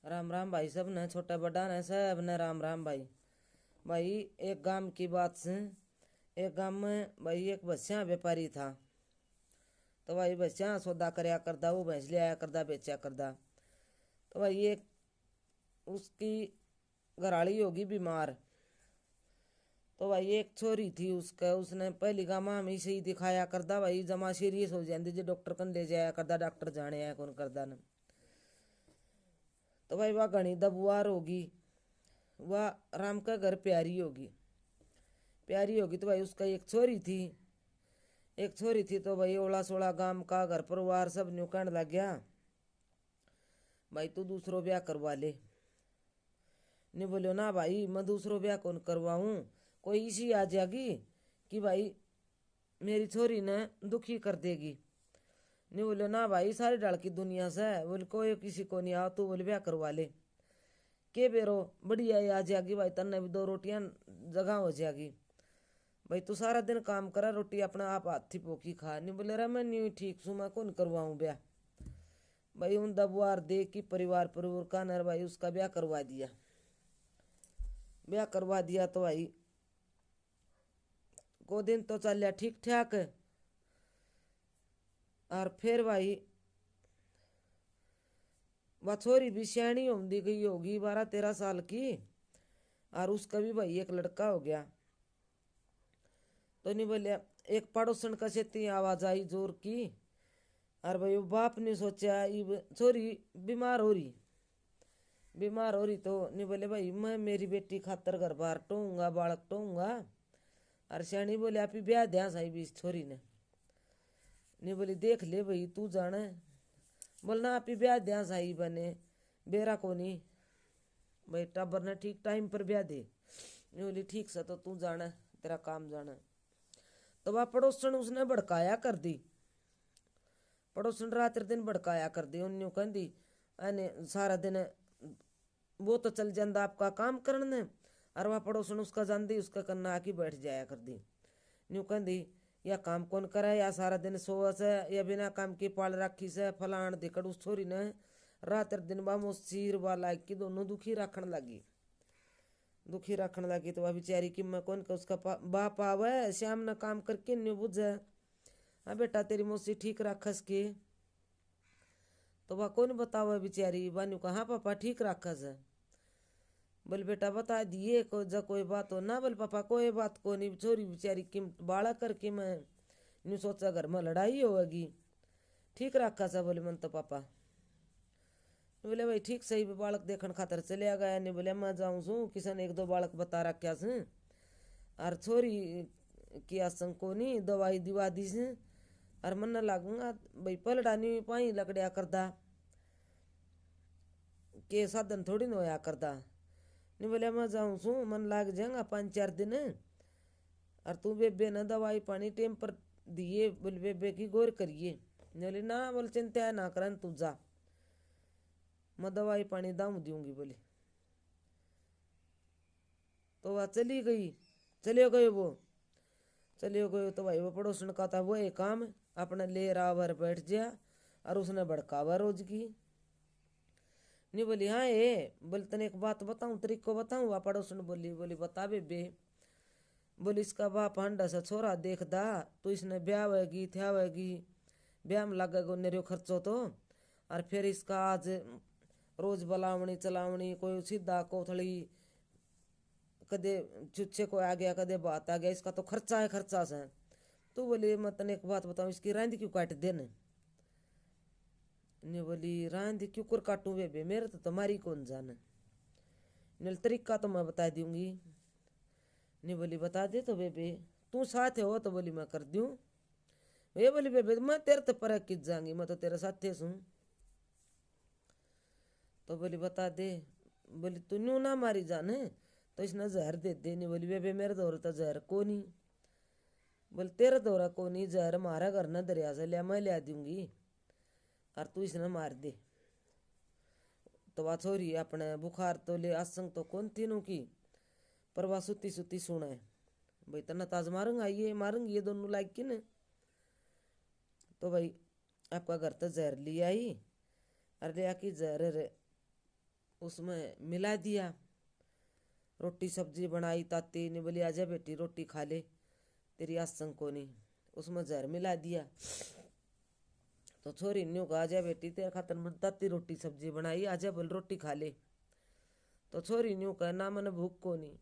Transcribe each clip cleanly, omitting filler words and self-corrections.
राम राम भाई, सब ने छोटा बड़ा ने सब ने राम राम भाई। भाई एक गांव की बात से, एक गांव में भाई एक भैंसिया व्यापारी था। तो भाई भैंसिया सौदा करया करदा, वो भैंस ले आया करदा, बेचा करदा। तो भाई एक उसकी घराड़ी होगी बीमार। तो भाई एक छोरी थी उसका, उसने पहली गाँव में से ही दिखाया करदा, भाई जमा सीरियस हो जाती जो डॉक्टर कन ले जाया करदा, डॉक्टर जाने आया कौन करदा न। तो भाई वह घनी दबुआर होगी, वह राम का घर प्यारी होगी। प्यारी होगी तो भाई उसका एक छोरी थी, एक छोरी थी। तो भाई ओला सोला गांव का घर परिवार सब न्यू कहने लग गया, भाई तू दूसरो ब्याह करवा ले। नहीं बोलो ना भाई, मैं दूसरो ब्याह कौन करवाऊँ, कोई इसी आ जाएगी कि भाई मेरी छोरी ने दुखी कर देगी। नहीं बोलो ना भाई, सारी डाल की दुनिया से बोले कोई किसी को नहीं आओ, तू बोले ब्याह करवा ले। के बेरो बढ़िया आ जाएगी भाई, तन्ने भी दो रोटियां जगह हो जाएगी। भाई तू सारा दिन काम करा, रोटी अपना आप हाथी पोकी खा। नहीं बोले रे मैं नहीं ठीक सू, मैं कौन करवाऊँ ब्याह। भाई उन दबुआर दे की परिवार परिवार का नर भाई उसका ब्याह करवा दिया। ब्याह करवा दिया तो भाई को दिन तो चल ठीक ठाक। और फिर भाई वह छोरी भी सियाणी होती गई होगी, 12-13 साल की। और उसका भी भाई एक लड़का हो गया। तो नहीं बोलिया, एक पड़ोसन का सेती आवाज आई जोर की। और भाई वो बाप ने सोचा इब छोरी बीमार हो रही, बीमार हो रही। तो नहीं बोले भाई मैं मेरी बेटी खातर घर बार टोऊंगा, बालक टोऊंगा। और सियाणी बोले आप ही ब्याह दिया साहिब इस छोरी ने। नहीं बोली देख ले भाई तू जाने, बोलना आप ही ब्याह दिया साहिब बने बेरा को नहीं। भाई टाबर ने ठीक टाइम पर ब्याह दे। नहीं बोली ठीक सा, तो तू जाना तेरा काम जाना। तो वह पड़ोसन उसने भड़काया कर दी, पड़ोसन रात दिन भड़काया कर दी। उन्होंने कहती अने सारा दिन वो तो चल जाता आपका काम करने, और वह पड़ोसन उसका जानती उसका करना आके बैठ जाया कर दी। न्यू कहती या काम कौन करे, या सारा दिन सोवा से, या बिना काम की पाल राखी से फलाण दिकड़। उस छोरी ने रात दिन बामो सिर वाला की दोनों दुखी रखने लगी, दुखी रखने लगी। तो वह बेचारी की मैं कौन का उसका बाप आवे श्याम ने काम करके न्यू बुझे, हाँ बेटा तेरी मौसी ठीक रखस के। तो वह कौन बतावे बेचारी बानू का, हाँ पापा ठीक रखस है। बोल बेटा बता दिए को जब कोई बात हो ना, बोल पापा कोई बात को नहीं, छोरी बेचारी की बाड़ा करके मैं न्यू सोचा घर में लड़ाई होगी, ठीक रखा सा। बोले मन तो पापा। बोले भाई ठीक सही बालक देखने खातर चले गया। नहीं बोले मैं जाऊँ सू किसी ने एक दो बालक बता रखा से, और छोरी की आसंग को नहीं दवाई दिवा दी से। और मन न लागूंगा भाई पलड़ा नहीं पाई लकड़िया करदा के साधन थोड़ी न होया करदा। नहीं बोले मैं जाऊँ सू मन लाग जाएगा 5-4 दिन। और तू बेबे न दवाई पानी टेम पर दिए, बोल बेबे की गौर करिए। बोले ना, बोल चिंता ना करन तू जा, मैं दवाई पानी दाऊ दूंगी बोले। तो वह चली गई, चले गए वो, चले गए। तो भाई वो पड़ोसन का था वो एक काम अपने ले रावर बैठ गया, और उसने भड़कावा रोज की। नहीं बोली हाँ ये बोले तने एक बात बताऊं, तरीको बताऊं। वह पड़ोसन बोली, बोली बता बेबे। बोली इसका बाप हंडा सा छोरा देखदा, तो इसने ब्याह वेगी थ्या वेगी, ब्याह में लगेगा नेरो खर्चो तो। और फिर इसका आज रोज बलावनी चलावनी, कोई सीधा कोथड़ी, कदे चुच्छे को आ गया, कदे बात आ गया, इसका तो खर्चा है खर्चा से। तो बोली मैं तने एक बात बताऊं, इसकी रांद क्यों काट देने। ने बोली रांद क्यों कर काटूं बेबे, मेरे तो तुम्हारी कौन जाने। ने तरीका तो मैं बता दूंगी। ने बोली बता दे तो बेबे, तू साथ हो तो बोली मैं कर दूं। ये बोली बेबे मैं तेरे तो पर किस जाऊंगी, मैं तो तेरे साथ हूँ। तो बोली बता दे। बोली तू न्यू ना मारी जाने, तो इसने जहर दे दे। नहीं बोली बेबे मेरे दौर तो जहर को नहीं। बोले तेरा दौरा को नहीं, जहर मारा घर ना दरिया से लिया, मैं लिया दूंगी, और तू इसने मार दे। तो वह छोरी अपने बुखार तो ले आसंग तो कौन तीनों की, पर वह सुती सुती सुना है भाई तना ताज मारूंगा ये मारूंगी ये दोनों लाइक की न। तो भाई आपका घर तो जहर ले आई, और ले आकी जहर उसमें मिला दिया। रोटी सब्जी बनाई ताती ने बोली आजा बेटी रोटी खा ले, तेरी आसंग को नहीं। उसमें जहर मिला दिया। तो छोरी न्यू कहा आजा बेटी तेरे खातर मैं ताती रोटी सब्जी बनाई, आजा बोल रोटी खा ले। तो छोरी न्यू कहा ना मैंने भूख को नहीं,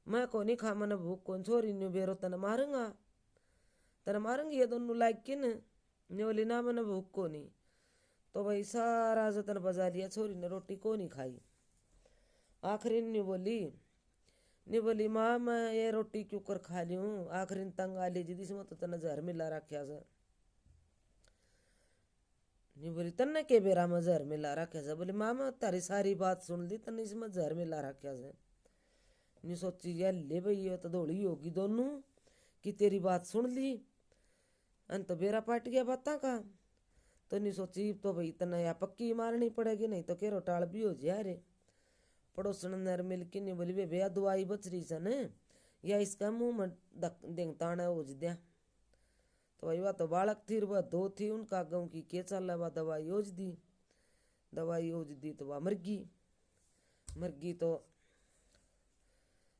मैं को नहीं खा मैंने भूख को। छोरी न्यू बेरो तने मारूंगा, तेरे मारूंगी ये दोनों लायक किन ने बोली ना मैंने भूख को नहीं। तो भाई सारा जतन बजा लिया, छोरी ने रोटी को नहीं खाई। आखिरी नहीं बोली माँ मैं ये रोटी क्यों कर खा ली हूँ। आखिरी तंग आ ली जिस में तो तने जहर मिला रखा से। नहीं बोली तन्ने के बेरा में जहर मिला रखा से। बोली माँ मैं तारी सारी बात सुन ली, तन्ने इसमें जहर मिला रखा से। नहीं सोची यार ले भाई ये तो दौड़ी होगी दोनों कि तेरी बात सुन ली, अन तो बेरा पाट गया बाता का। तो नहीं सोची तो भाई तने या पक्की मारनी पड़ेगी, नहीं तो केरो टाल भी हो जाए रे। पड़ोसन नर मिल के नहीं बोली भैया दवाई बच रही सन या इसका मुंह में देंगताना हो दिया। तो भाई वह तो बालक थी वह दो थी, उनका गाँव की के चल वह दवाई ओझ दी। दवाई ओझ दी तो वह मर गई। तो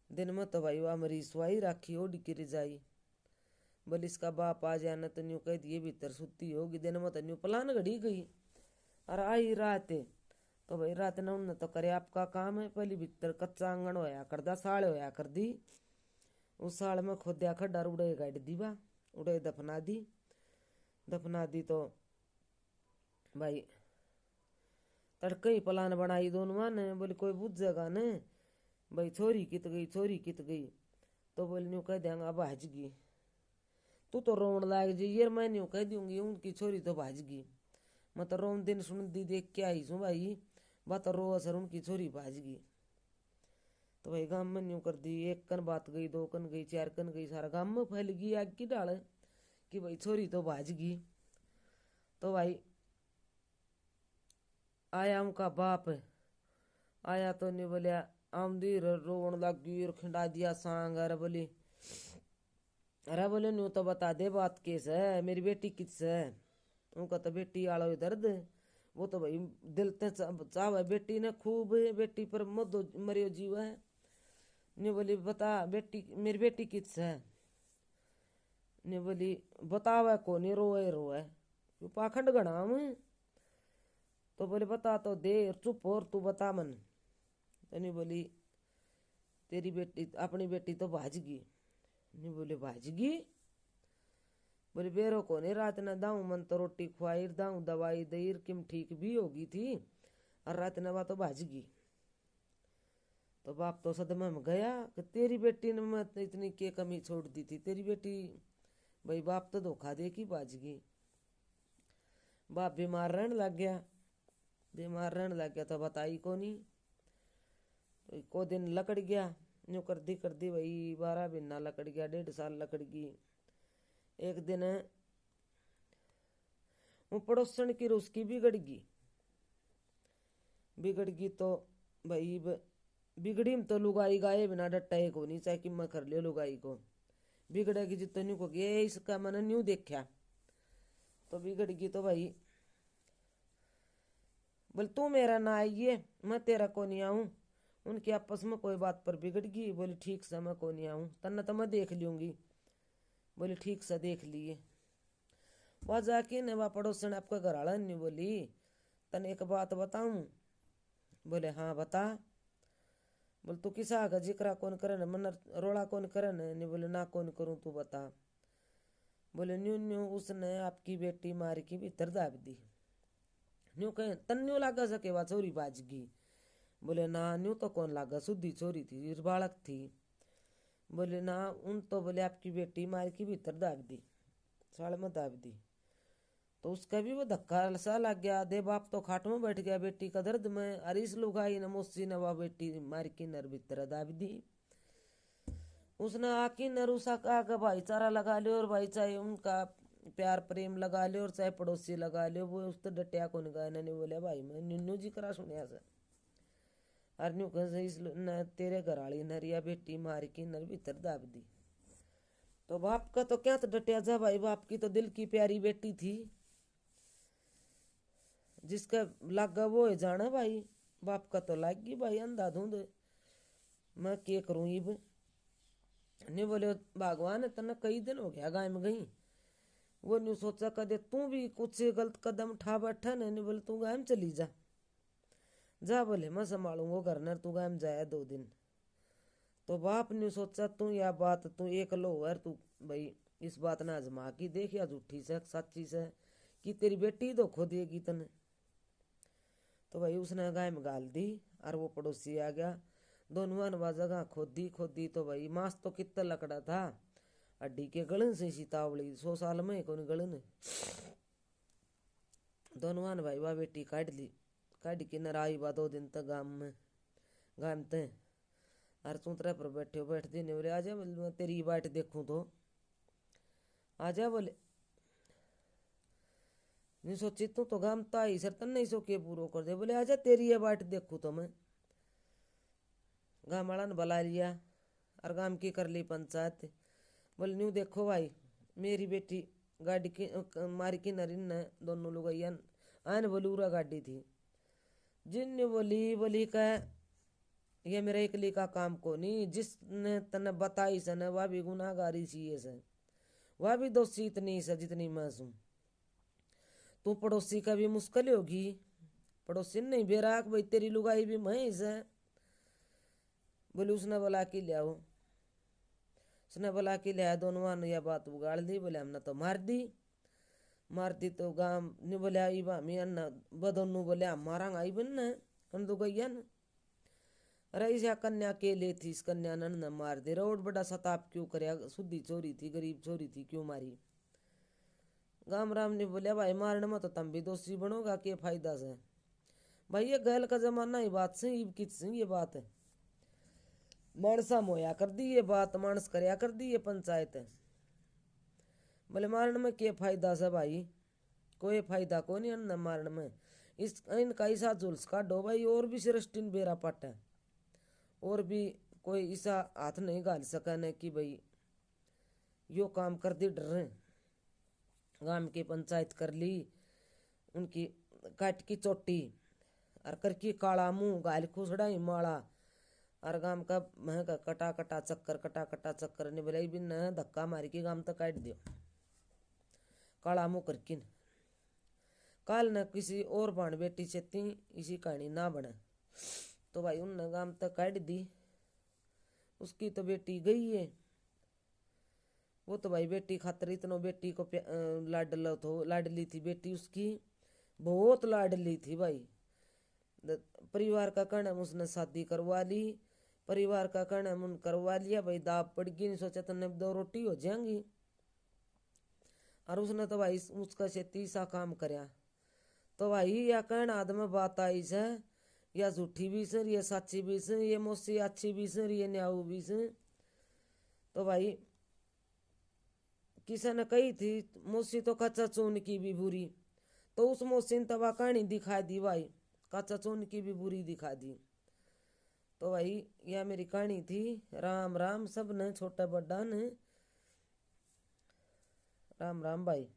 दिन में तो भाई वह मरी सुई राखी ओढ़ की रिजाई। बोले इसका बाप आ जाए न तो न्यू कह दिए भीतर सुती होगी। दिन में तो न्यू पलान घड़ी गई और आई रात। तो भाई रात ने उन्होंने तो करे आपका काम है, पहली भीतर कच्चा आंगन होया कर दा, साल होया कर दी। उस साल में खोद्या खड्डा उड़े गाड़ दी बा, उड़े दफना दी। तो भाई तड़के ही पलान बनाई दोनों ने। बोले कोई बुझेगा न भाई छोरी कित गई। तो बोले न्यू कह देंगा भाज गई, तू तो रोन लाग जी यार, मैं न्यू कह दूंगी उनकी छोरी तो भाज गई। मैं तो रोन दिन सुन दी देख के आई सू भाई, बात रो असर उनकी छोरी भाज गई। तो भाई गांव में न्यू कर दी, एक कन बात गई, दो कन गई, चार कन गई, सारा गांव में फैल गई आग की डाल कि भाई छोरी तो भाज गई। तो भाई आया उनका बाप, आया तो नहीं बोलिया आमदी रोन लग गई और खिंडा दिया सांग। अरे बोले न्यू तो बता दे बात केस है, मेरी बेटी किस है। उनका तो बेटी आलो दर्द, वो तो भाई दिल ते चाव बेटी ने खूब, बेटी पर मदो मरियो जीव है। ने बोली बता बेटी मेरी बेटी किस है। ने बोली बतावे को नहीं, रोए पाखंड गणा में। तो बोले बता तो दे, चुप और तू बता मन। तो नहीं बोली तेरी बेटी अपनी बेटी तो भाज गई। नहीं बोले भाज गई। बोले बेरो को नहीं, रात ने दाऊ मन तो रोटी खुआई दाऊ दवाई दई किम ठीक भी होगी थी, और रात ने वह तो भाज गई। तो बाप तो सदमे में गया कि तेरी बेटी ने मैं इतनी के कमी छोड़ दी थी, तेरी बेटी भाई बाप तो धोखा दे की भाज गई। बाप बीमार रहने लग गया तो बताई को नहीं। तो को दिन लकड़ गया, यूँ कर दी भाई 12 महीना लकड़ गया, 1.5 साल लकड़ गई। एक दिन वो पड़ोसन की उसकी बिगड़ गई। तो भाई बिगड़ी में तो लुगाई गाये बिना डट्टा एक हो नहीं, चाहे कि मैं कर लियो लुगाई को। बिगड़ेगी जितनी को गए इसका मैंने न्यू देखा। तो बिगड़ गई तो भाई बोल तू मेरा ना आइए मैं तेरा को नहीं आऊं। उनकी आपस में कोई बात पर बिगड़ गई। बोली ठीक से मैं को नहीं आऊं, तन्ना तो मैं देख लूंगी। बोली ठीक से देख लिए। वह जाके ने वह पड़ोसन आपका घर आला नहीं बोली तन एक बात बताऊं। बोले हाँ बता। बोल तू किसा आगा जिक्रा कौन करन, मन रोड़ा कौन करन। नहीं बोले ना कौन करूं तू बता। बोले न्यू उसने आपकी बेटी मार की भीतर दाब दी। न्यू कहे तन्यू लागा सके वह छोरी बाज गई। बोले ना न्यू तो कौन लागा, सुधी छोरी थी, बालक थी। बोले ना उन तो बोले आपकी बेटी मार की भीतर दाब दी, साल में दाब दी। तो उसका भी वो धक्का सा लग गया, दे बाप तो खाट में बैठ गया बेटी का दर्द में। अरिस लुगाई न मुस्सी ने वह बेटी मार की नर भीतर दाब दी। उसने आकी नर उसा कहा कि भाईचारा लगा लियो, और भाई चाहे उनका प्यार प्रेम लगा लियो और चाहे पड़ोसी लगा लियो, वो उस तो डटिया को निगाह ने बोले भाई मैं निन्नू जी करा सुनिया से और न्यू कह तेरे घर वाली नरिया बेटी मार की नर भीतर दाब दी। तो बाप का तो क्या तो डटिया जा भाई, बाप की तो दिल की प्यारी बेटी थी, जिसका लागा वो है जाना भाई। बाप का तो लागी भाई अंधाधुंध। मैं के करूं इब। नहीं बोले भगवान तने कई दिन हो गया गाय में गई। वो नहीं सोचा कदे तू भी कुछ गलत कदम उठा बैठा न। नहीं बोले तू गाय में चली जा, जा बोले मैं संभालूंगा घर न, तू गाय में जाया 2 दिन। तो बाप ने सोचा तू या बात तू एक लो है तू भाई इस बात ने आजमा की देख या झूठी से सच्ची से कि तेरी बेटी तो खो देगी तने। तो भाई उसने गाय में गाल दी और वो पड़ोसी आ गया। दोनों ने जगह खोदी खोदी तो भाई मांस तो कितना लकड़ा था, हड्डी के गलन से सीतावली 100 साल में कौन गलन। दोनों ने भाई वाह बेटी काट ली, काट के नराई बा 2 दिन तक गाम ते। और चूतरे पर बैठे हो बैठ दी। बोले आजा बोले मैं तेरी बाट देखूं तो आजा बोले। नहीं सोची तू तो गाम ता ही सर तन नहीं सो के पूरो कर दे। बोले आजा तेरी ये बाट देखूं तो मैं। गाँव वाला ने बुला लिया और गांव की कर ली पंचायत। बोले न्यू देखो भाई मेरी बेटी गाड़ी की मारी की नरिन ने दोनों लोग आन बोलूरा गाड़ी थी। जिन बोली बोली का ये मेरे इकली का काम को नहीं, जिसने तने बताई से न वह भी गुनाहगारी सी है से, वह भी दोषी इतनी से जितनी मैं हूं। तू पड़ोसी का भी मुश्किल होगी, पड़ोसी नहीं बेराक भाई तेरी लुगाई भी मैं से। बोले उसने बोला कि ले आओ, उसने बोला कि ले आया। दोनों ने यह बात उगाड़ दी। बोले हमने तो मार दी तो गांव नहीं बोले आई बामी अन्ना बदोनू बोले हम मारांग आई बन कन तो गैया न। रईसा कन्या के ले थी, इस कन्या न मार दे रोड बड़ा सताप क्यों करे, शुद्धि चोरी थी गरीब चोरी थी क्यों मारी। गाम राम ने बोले भाई मारने में तो तुम भी दोषी बनोगा के फायदा से। भाई ये गैल का जमाना ही बात से इब कित ये बात है। मानसा मोया कर दी ये बात, मानस करया कर दी ये पंचायत। बोले मारने में क्या फायदा से भाई, कोई फायदा को नहीं न मारने में। इस इनका ऐसा जुल्स काटो भाई और भी सृष्टि बेरा पट है, और भी कोई ऐसा हाथ नहीं गाल सका न कि भाई यो काम कर दी डर। गांव की पंचायत कर ली, उनकी काट की चोटी और करकी काला मुंह गाल खुसड़ा ही माला और गांव का मह का कटा कटा चक्कर ने बोले भी न धक्का मारी के गांव तक काट दियो काला मुंह करकिन। काल न किसी और बाण बेटी चेती इसी कहानी ना बने। तो भाई उनने गांव तक काट दी। उसकी तो बेटी गई है, वो तो भाई बेटी खातर इतनो बेटी को लाडली थी बेटी उसकी, बहुत लाडली थी भाई। परिवार का कहना उसने शादी करवा ली, परिवार का कहना मुन करवा लिया भाई। दाब पड़ गई, नहीं सोचा तने 2 रोटी हो जाएंगी। और उसने तो भाई उसका से 30 काम करया। तो भाई या कहना आदमी बात आई से या झूठी भी से ये सच्ची भी से, ये मौसी अच्छी भी से ये न्याऊ भी से। तो भाई किसी ने कही थी मौसी तो कच्चा चून की भी बुरी, तो उस मौसी ने तबा कहानी दिखा दी भाई, कच्चा चून की भी बुरी दिखा दी। तो भाई यह मेरी कहानी थी। राम राम सब ने छोटा बड़ा ने, राम राम भाई।